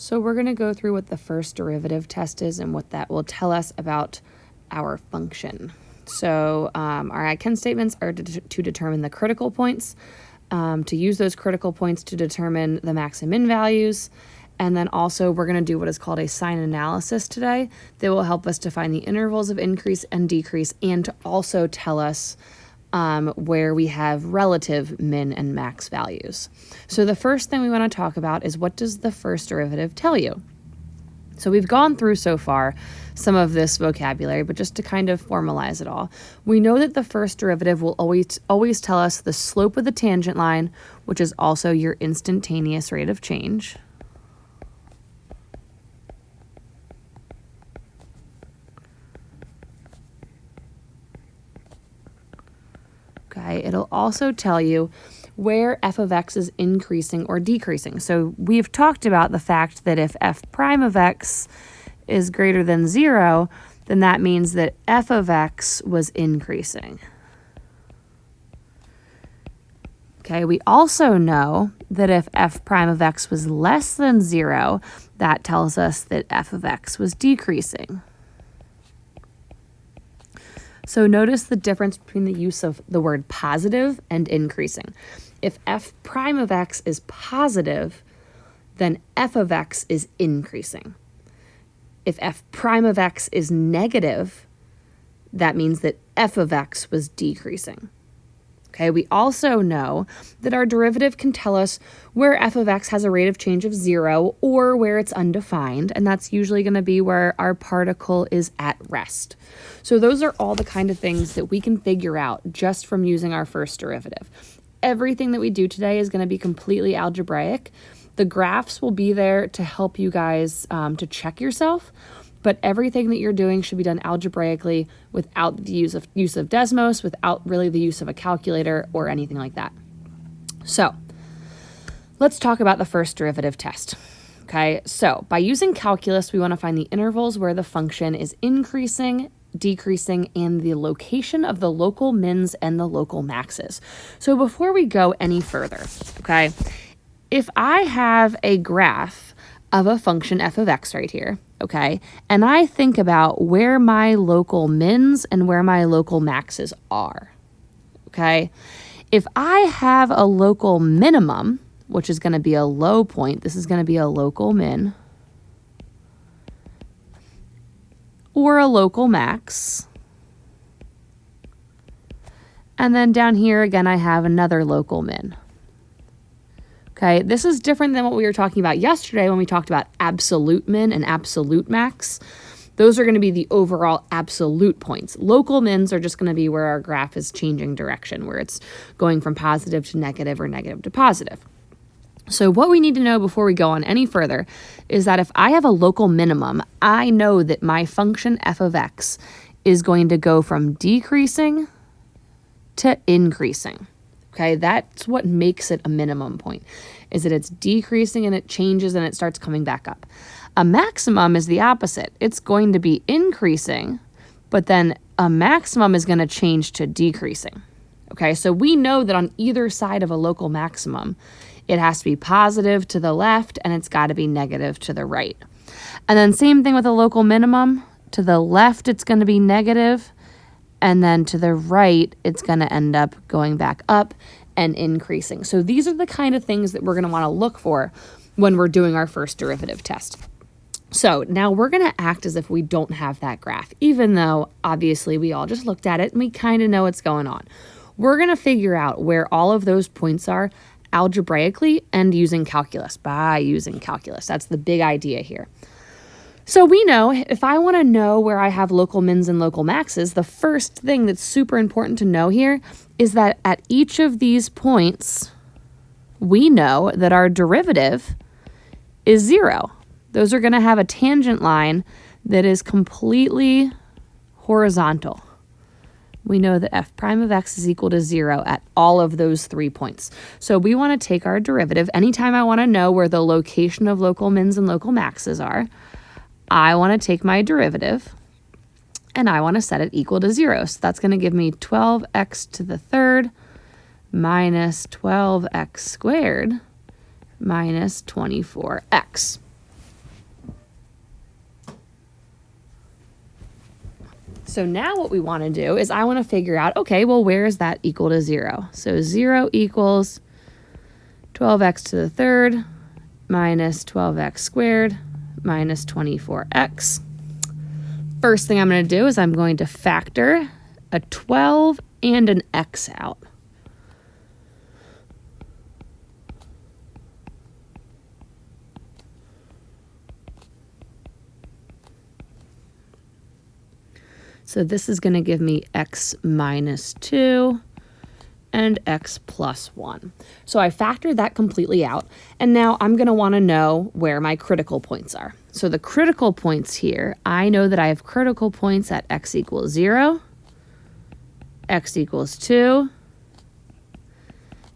So we're going to go through what the first derivative test is and what that will tell us about our function. So our I-can statements are to determine the critical points, to use those critical points to determine the max and min values. And then also we're going to do what is called a sign analysis today that will help us to find the intervals of increase and decrease and to also tell us where we have relative min and max values. So the first thing we want to talk about is, what does the first derivative tell you? So we've gone through so far some of this vocabulary, but just to kind of formalize it all, we know that the first derivative will always tell us the slope of the tangent line, which is also your instantaneous rate of change. Okay, it'll also tell you where f of x is increasing or decreasing. So we've talked about the fact that if f prime of x is greater than 0, then that means that f of x was increasing. Okay, we also know that if f prime of x was less than 0, that tells us that f of x was decreasing. So notice the difference between the use of the word positive and increasing. If f prime of x is positive, then f of x is increasing. If f prime of x is negative, that means that f of x was decreasing. Okay, we also know that our derivative can tell us where f of x has a rate of change of 0 or where it's undefined, and that's usually going to be where our particle is at rest. So those are all the kind of things that we can figure out just from using our first derivative. Everything that we do today is going to be completely algebraic. The graphs will be there to help you guys to check yourself, but everything that you're doing should be done algebraically without the use of Desmos, without really the use of a calculator or anything like that. So let's talk about the first derivative test. Okay, so by using calculus, we want to find the intervals where the function is increasing, decreasing, and the location of the local mins and the local maxes. So before we go any further, okay, if I have a graph of a function f of x right here, okay, and I think about where my local mins and where my local maxes are, okay, if I have a local minimum, which is going to be a low point, this is going to be a local min, or a local max, and then down here again I have another local min. Okay, this is different than what we were talking about yesterday when we talked about absolute min and absolute max. Those are going to be the overall absolute points. Local mins are just going to be where our graph is changing direction, where it's going from positive to negative or negative to positive. So what we need to know before we go on any further is that if I have a local minimum, I know that my function f of x is going to go from decreasing to increasing. Okay, that's what makes it a minimum point, is that it's decreasing and it changes and it starts coming back up. A maximum is the opposite. It's going to be increasing, but then a maximum is going to change to decreasing. Okay, so we know that on either side of a local maximum, it has to be positive to the left and it's got to be negative to the right. And then same thing with a local minimum. To the left, it's going to be negative, and then to the right, it's going to end up going back up and increasing. So these are the kind of things that we're going to want to look for when we're doing our first derivative test. So now we're going to act as if we don't have that graph, even though obviously we all just looked at it and we kind of know what's going on. We're going to figure out where all of those points are algebraically and using calculus, by using calculus. That's the big idea here. So we know if I want to know where I have local mins and local maxes, the first thing that's super important to know here is that at each of these points, we know that our derivative is 0. Those are going to have a tangent line that is completely horizontal. We know that f prime of x is equal to 0 at all of those 3 points. So we want to take our derivative. Anytime I want to know where the location of local mins and local maxes are, I want to take my derivative and I want to set it equal to 0. So that's going to give me 12x to the third minus 12x squared minus 24x. So now what we want to do is I want to figure out, okay, well, where is that equal to 0? So 0 equals 12x to the third minus 12x squared minus 24x. First thing I'm going to do is I'm going to factor a 12 and an x out. So this is going to give me x minus 2 and x plus 1. So I factored that completely out. And now I'm going to want to know where my critical points are. So the critical points here, I know that I have critical points at x equals 0, x equals 2,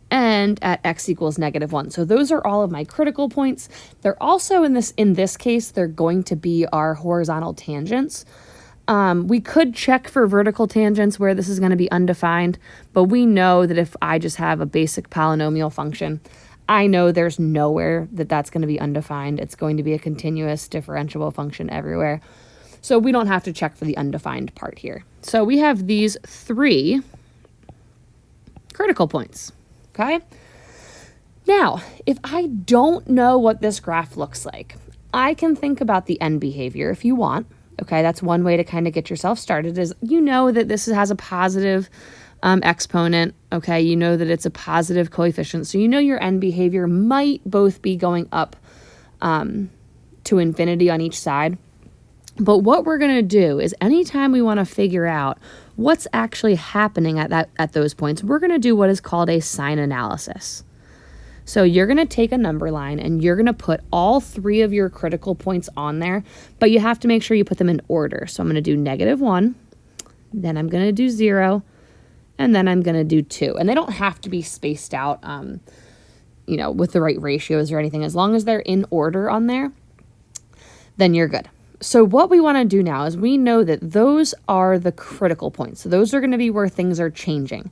and at x equals negative 1. So those are all of my critical points. They're also in this case, they're going to be our horizontal tangents. We could check for vertical tangents where this is going to be undefined, but we know that if I just have a basic polynomial function, I know there's nowhere that that's going to be undefined. It's going to be a continuous differentiable function everywhere. So we don't have to check for the undefined part here. So we have these 3 critical points, okay? Now, if I don't know what this graph looks like, I can think about the end behavior if you want. Okay, that's one way to kind of get yourself started is you know that this has a positive exponent. Okay, you know that it's a positive coefficient. So you know your end behavior might both be going up to infinity on each side. But what we're going to do is anytime we want to figure out what's actually happening at those points, we're going to do what is called a sign analysis. So you're going to take a number line and you're going to put all 3 of your critical points on there, but you have to make sure you put them in order. So I'm going to do -1, then I'm going to do 0, and then I'm going to do 2. And they don't have to be spaced out, with the right ratios or anything. As long as they're in order on there, then you're good. So what we want to do now is we know that those are the critical points. So those are going to be where things are changing.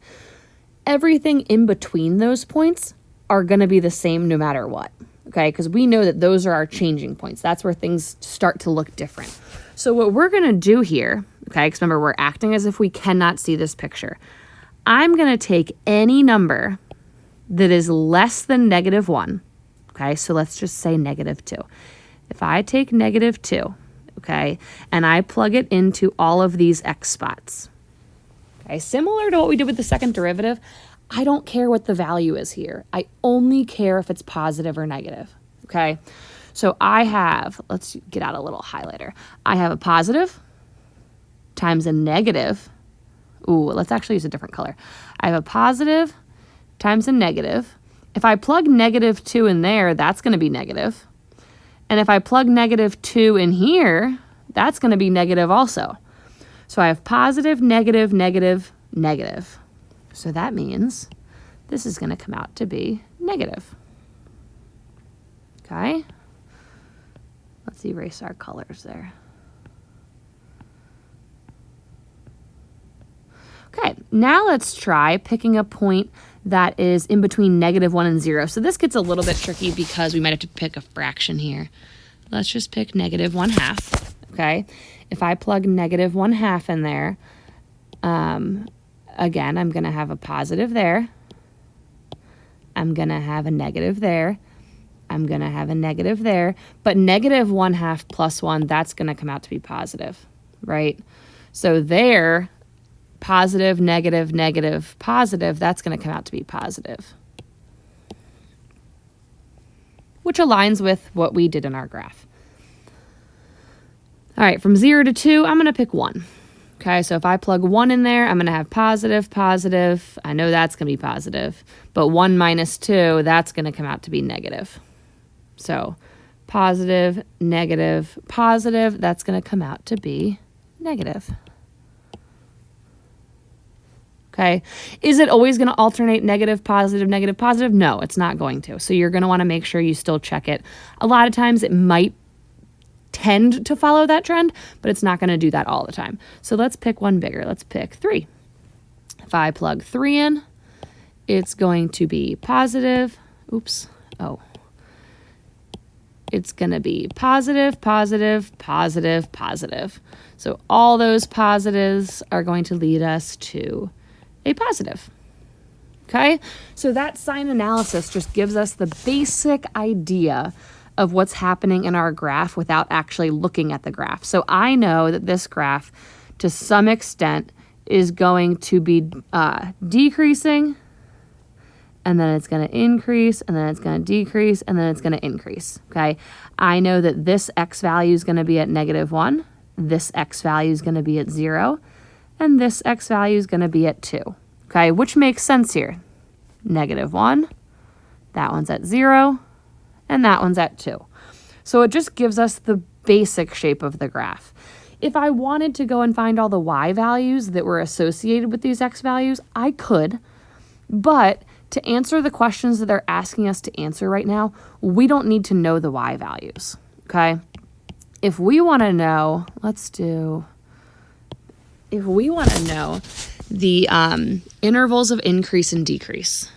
Everything in between those points are going to be the same no matter what, okay? Because we know that those are our changing points. That's where things start to look different. So what we're going to do here, okay, because remember, we're acting as if we cannot see this picture. I'm going to take any number that is less than -1, okay? So let's just say -2. If I take -2, okay, and I plug it into all of these x spots, okay, similar to what we did with the second derivative, I don't care what the value is here. I only care if it's positive or negative, okay? So I have, let's get out a little highlighter. I have a positive times a negative. Ooh, let's actually use a different color. I have a positive times a negative. If I plug -2 in there, that's going to be negative. And if I plug -2 in here, that's going to be negative also. So I have positive, negative, negative, negative. So that means this is going to come out to be negative. Okay? Let's erase our colors there. Okay, now let's try picking a point that is in between -1 and 0. So this gets a little bit tricky because we might have to pick a fraction here. Let's just pick -1/2, okay? If I plug -1/2 in there, again, I'm going to have a positive there. I'm going to have a negative there. I'm going to have a negative there. But -1/2 plus 1, that's going to come out to be positive, right? So there, positive, negative, negative, positive, that's going to come out to be positive, which aligns with what we did in our graph. All right, from 0 to 2, I'm going to pick 1. Okay, so if I plug 1 in there, I'm going to have positive, positive. I know that's going to be positive. But 1 minus 2, that's going to come out to be negative. So positive, negative, positive, that's going to come out to be negative. Okay, is it always going to alternate negative, positive, negative, positive? No, it's not going to. So you're going to want to make sure you still check it. A lot of times it might tend to follow that trend, but it's not going to do that all the time. So let's pick one bigger. Let's pick 3. If I plug 3 in, it's going to be positive. Oops. Oh. it's going to be positive, positive, positive, positive. So all those positives are going to lead us to a positive. Okay, so that sign analysis just gives us the basic idea of what's happening in our graph without actually looking at the graph. So I know that this graph, to some extent, is going to be decreasing, and then it's going to increase, and then it's going to decrease, and then it's going to increase, okay? I know that this x value is going to be at -1, this x value is going to be at 0, and this x value is going to be at 2, okay? Which makes sense here. -1, that one's at 0, and that one's at 2. So it just gives us the basic shape of the graph. If I wanted to go and find all the y values that were associated with these x values, I could, but to answer the questions that they're asking us to answer right now, we don't need to know the y values, okay? If we want to know, if we want to know the intervals of increase and decrease,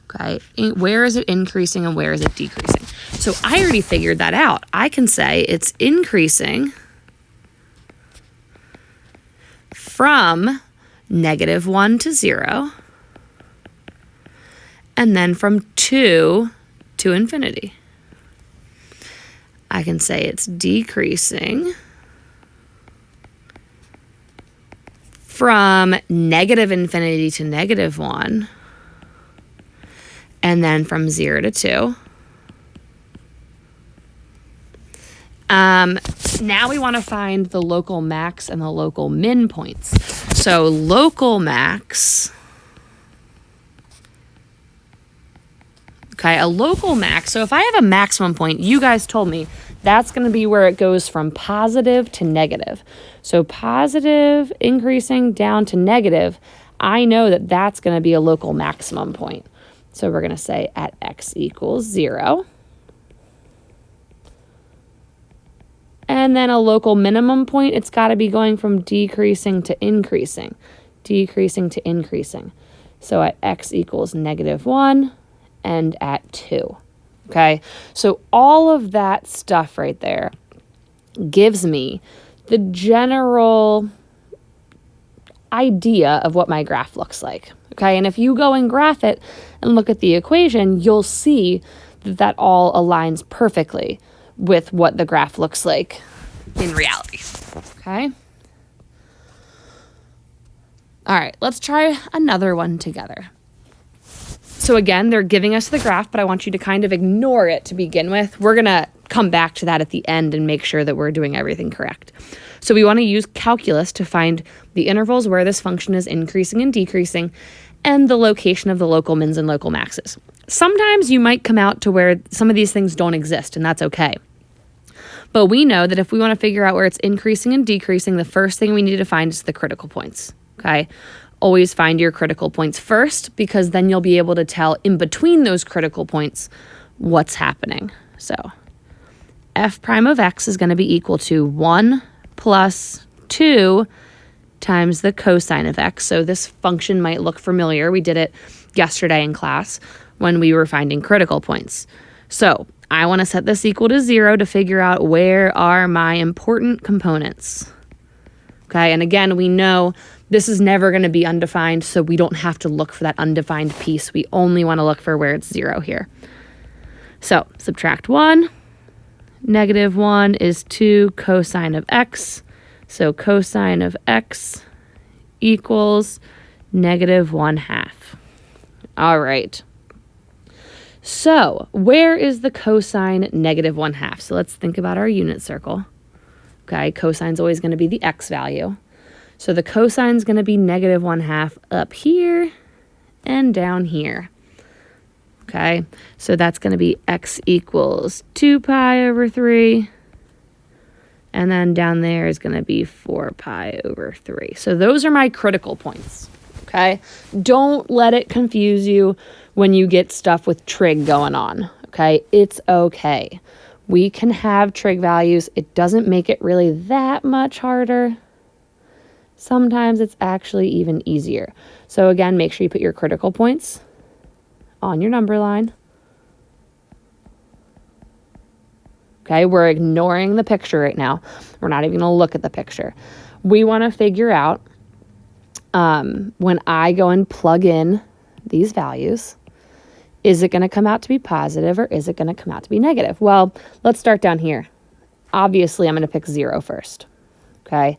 okay, where is it increasing and where is it decreasing? So I already figured that out. I can say it's increasing from -1 to 0, and then from 2 to infinity. I can say it's decreasing from -infinity to -1, and then from 0 to 2. Now we want to find the local max and the local min points. So local max, okay, a local max. So if I have a maximum point, you guys told me that's going to be where it goes from positive to negative. So positive increasing down to negative, I know that that's going to be a local maximum point. So we're going to say at x equals 0. And then a local minimum point, it's got to be going from decreasing to increasing, decreasing to increasing. So at x equals -1 and at 2, okay? So all of that stuff right there gives me the general idea of what my graph looks like, okay? And if you go and graph it and look at the equation, you'll see that that all aligns perfectly with what the graph looks like in reality, okay? All right, let's try another one together. So again, they're giving us the graph, but I want you to kind of ignore it to begin with. We're going to come back to that at the end and make sure that we're doing everything correct. So we want to use calculus to find the intervals where this function is increasing and decreasing, and the location of the local mins and local maxes. Sometimes you might come out to where some of these things don't exist, and that's okay. But we know that if we want to figure out where it's increasing and decreasing, the first thing we need to find is the critical points, okay? Always find your critical points first, because then you'll be able to tell in between those critical points what's happening. So f prime of x is going to be equal to 1 plus 2 times the cosine of x. So this function might look familiar. We did it yesterday in class when we were finding critical points. So I want to set this equal to 0 to figure out where are my important components. Okay, and again, we know this is never going to be undefined, so we don't have to look for that undefined piece. We only want to look for where it's 0 here. So subtract 1. -1 is 2 cosine of x. So cosine of x equals -1/2. All right. So where is the cosine -1/2? So let's think about our unit circle. Okay, cosine's always going to be the x value. So the cosine's going to be -1/2 up here and down here. Okay, so that's going to be x equals 2 pi over 3. And then down there is going to be 4 pi over 3. So those are my critical points. Okay, don't let it confuse you when you get stuff with trig going on. Okay, it's okay. We can have trig values. It doesn't make it really that much harder. Sometimes it's actually even easier. So again, make sure you put your critical points on your number line. Okay, we're ignoring the picture right now. We're not even going to look at the picture. We want to figure out when I go and plug in these values, is it going to come out to be positive or is it going to come out to be negative? Well, let's start down here. Obviously, I'm going to pick 0 first. Okay,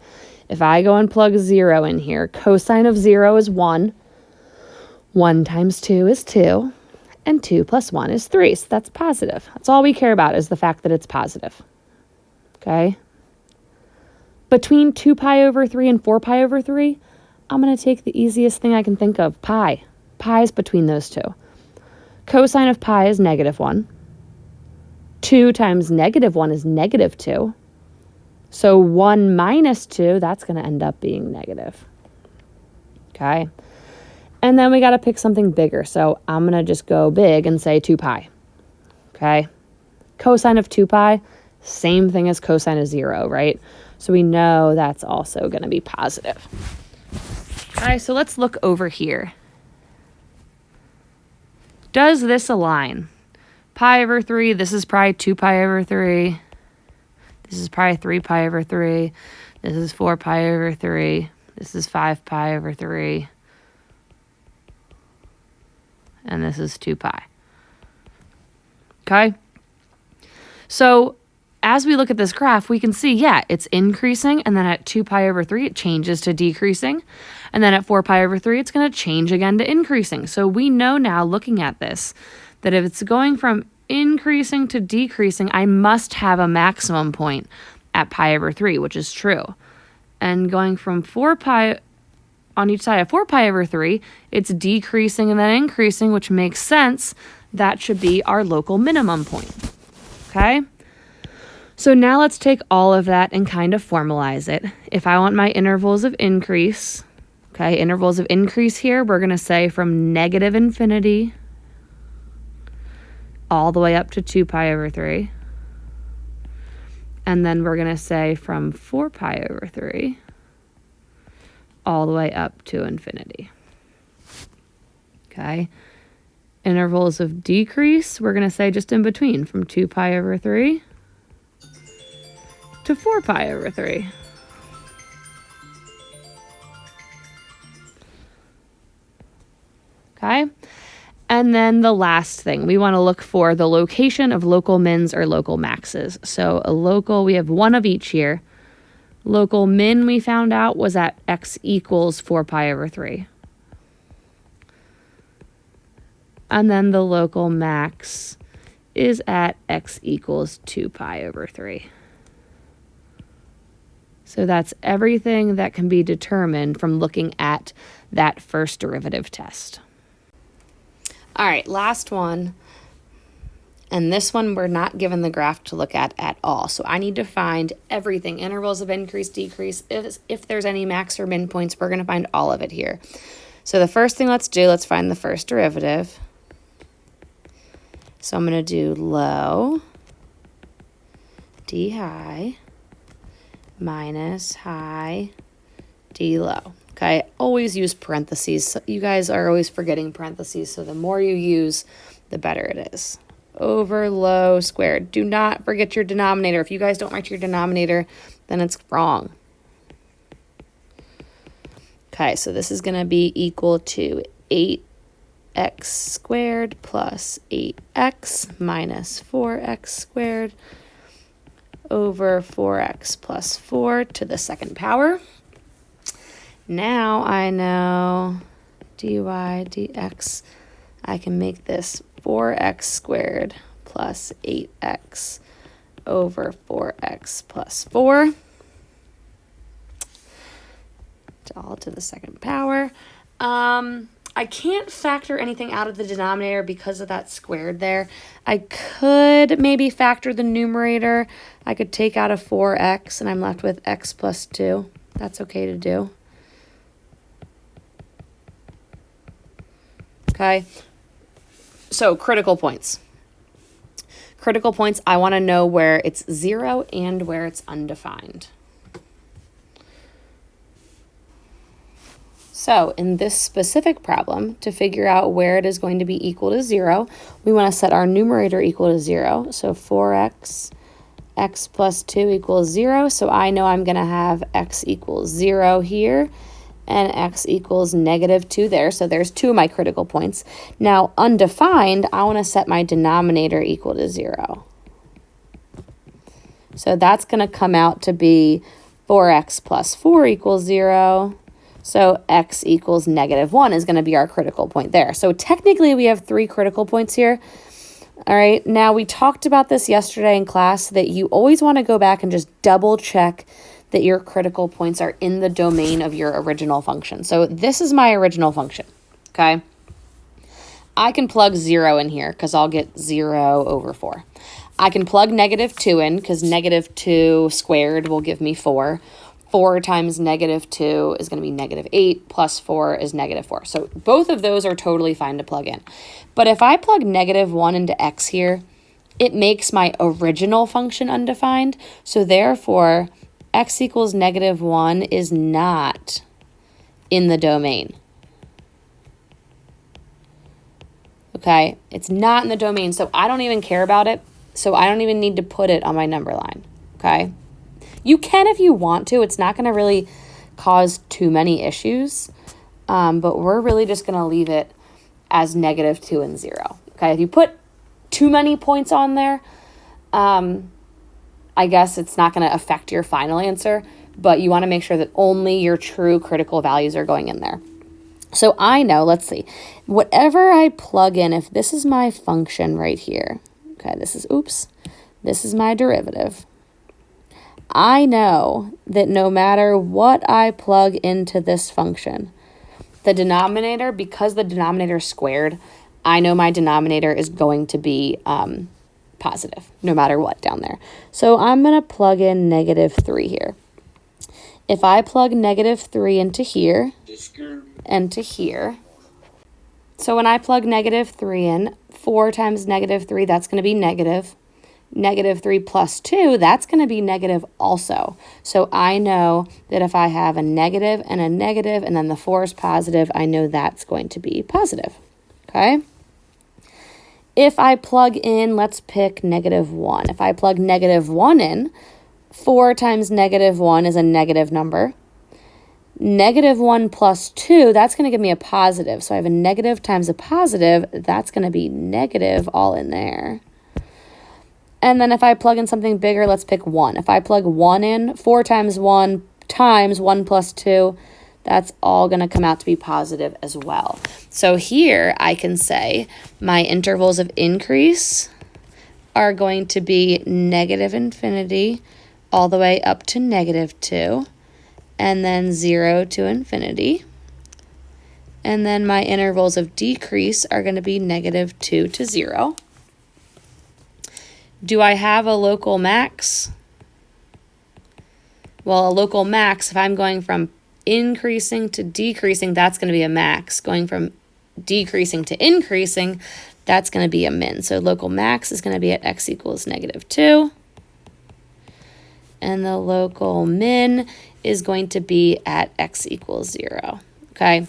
if I go and plug 0 in here, cosine of 0 is 1. 1 times 2 is 2. And 2 plus 1 is 3. So that's positive. That's all we care about is the fact that it's positive. Okay? Between 2 pi over 3 and 4 pi over 3, I'm going to take the easiest thing I can think of, pi. Pi is between those two. Cosine of pi is -1. 2 times -1 is -2. So 1 minus 2, that's going to end up being negative. Okay? And then we got to pick something bigger. So I'm going to just go big and say 2 pi. Okay? Cosine of 2 pi, same thing as cosine of 0, right? So we know that's also going to be positive. All right, so let's look over here. Does this align? Pi over 3, this is probably 2 pi over 3. This is probably 3 pi over 3. This is 4 pi over 3. This is 5 pi over 3. And this is 2 pi. Okay? So as we look at this graph, we can see, yeah, it's increasing, and then at 2 pi over 3, it changes to decreasing. And then at 4 pi over 3, it's going to change again to increasing. So we know now, looking at this, that if it's going from increasing to decreasing, I must have a maximum point at pi over 3, which is true. And going from 4 pi on each side of 4 pi over 3, it's decreasing and then increasing, which makes sense. That should be our local minimum point. Okay? So now let's take all of that and kind of formalize it. If I want my intervals of increase, okay, intervals of increase here, we're going to say from -infinity all the way up to 2 pi over 3. And then we're going to say from 4 pi over 3 all the way up to infinity. Okay. Intervals of decrease, we're going to say just in between, from 2 pi over 3 to 4 pi over 3. Okay. And then the last thing, we want to look for the location of local mins or local maxes. So a local, we have one of each here. Local min, we found out, was at x equals 4 pi over 3. And then the local max is at x equals 2 pi over 3. So that's everything that can be determined from looking at that first derivative test. All right, last one. And this one we're not given the graph to look at all. So I need to find everything, intervals of increase, decrease. If there's any max or min points, we're going to find all of it here. So the first thing let's do, let's find the first derivative. So I'm going to do low d high minus high d low. Okay, always use parentheses. You guys are always forgetting parentheses, so the more you use, the better it is. Over low squared. Do not forget your denominator. If you guys don't write your denominator, then it's wrong. Okay, so this is going to be equal to 8x squared plus 8x minus 4x squared over 4x plus 4 to the second power. Now I know dy dx. I can make this 4x squared plus 8x over 4x plus 4, all to the second power. I can't factor anything out of the denominator because of that squared there. I could maybe factor the numerator. I could take out a 4x and I'm left with x plus 2. That's okay to do. Okay. So critical points. Critical points, I want to know where it's 0 and where it's undefined. So in this specific problem, to figure out where it is going to be equal to 0, we want to set our numerator equal to 0. So 4x x plus 2 equals 0. So I know I'm going to have x equals 0 here and x equals negative 2 there. So there's 2 of my critical points. Now, undefined, I want to set my denominator equal to 0. So that's going to come out to be 4x plus 4 equals 0. So x equals negative 1 is going to be our critical point there. So technically, we have 3 critical points here. All right, now we talked about this yesterday in class that you always want to go back and just double check that your critical points are in the domain of your original function. So this is my original function, okay? I can plug 0 in here because I'll get 0 over 4. I can plug negative 2 in because negative 2 squared will give me 4. 4 times negative 2 is going to be negative 8, plus 4 is negative 4. So both of those are totally fine to plug in. But if I plug negative 1 into x here, it makes my original function undefined. So therefore, x equals negative 1 is not in the domain. Okay, it's not in the domain, so I don't even care about it. So I don't even need to put it on my number line, okay? You can if you want to. It's not going to really cause too many issues, but we're really just going to leave it as negative 2 and 0. Okay, if you put too many points on there, I guess it's not going to affect your final answer, but you want to make sure that only your true critical values are going in there. So I know, let's see, whatever I plug in, if this is my function right here, okay, this is my derivative. I know that no matter what I plug into this function, the denominator, because the denominator is squared, I know my denominator is going to be positive, no matter what down there. So I'm going to plug in negative 3 here. If I plug negative 3 into here and to here, so when I plug negative 3 in, 4 times negative 3, that's going to be negative. Negative 3 plus 2, that's going to be negative also. So I know that if I have a negative and then the 4 is positive, I know that's going to be positive, okay? If I plug in, let's pick negative 1. If I plug negative 1 in, 4 times negative 1 is a negative number. Negative 1 plus 2, that's going to give me a positive. So I have a negative times a positive, that's going to be negative all in there. And then if I plug in something bigger, let's pick 1. If I plug 1 in, 4 times 1 times 1 plus 2, that's all going to come out to be positive as well. So here I can say my intervals of increase are going to be negative infinity all the way up to negative 2, and then 0 to infinity. And then my intervals of decrease are going to be negative 2 to 0. Do I have a local max? Well, a local max, if I'm going from increasing to decreasing, that's going to be a max. Going from decreasing to increasing, that's going to be a min. So local max is going to be at x equals negative 2. And the local min is going to be at x equals 0. Okay?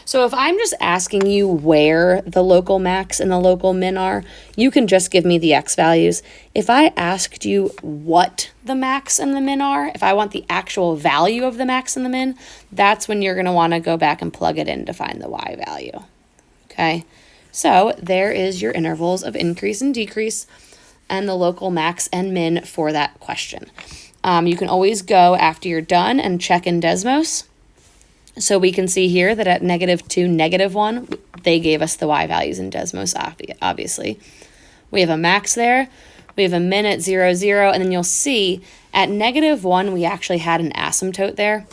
So if I'm just asking you where the local max and the local min are, you can just give me the x values. If I asked you what the max and the min are, if I want the actual value of the max and the min, that's when you're going to want to go back and plug it in to find the y value. Okay, so there is your intervals of increase and decrease and the local max and min for that question. You can always go after you're done and check in Desmos. So we can see here that at negative 2, negative 1, they gave us the y values in Desmos, obviously. We have a max there. We have a min at 0, 0. And then you'll see at negative 1, we actually had an asymptote there.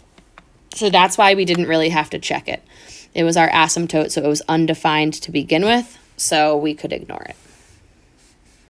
So that's why we didn't really have to check it. It was our asymptote, so it was undefined to begin with, so we could ignore it.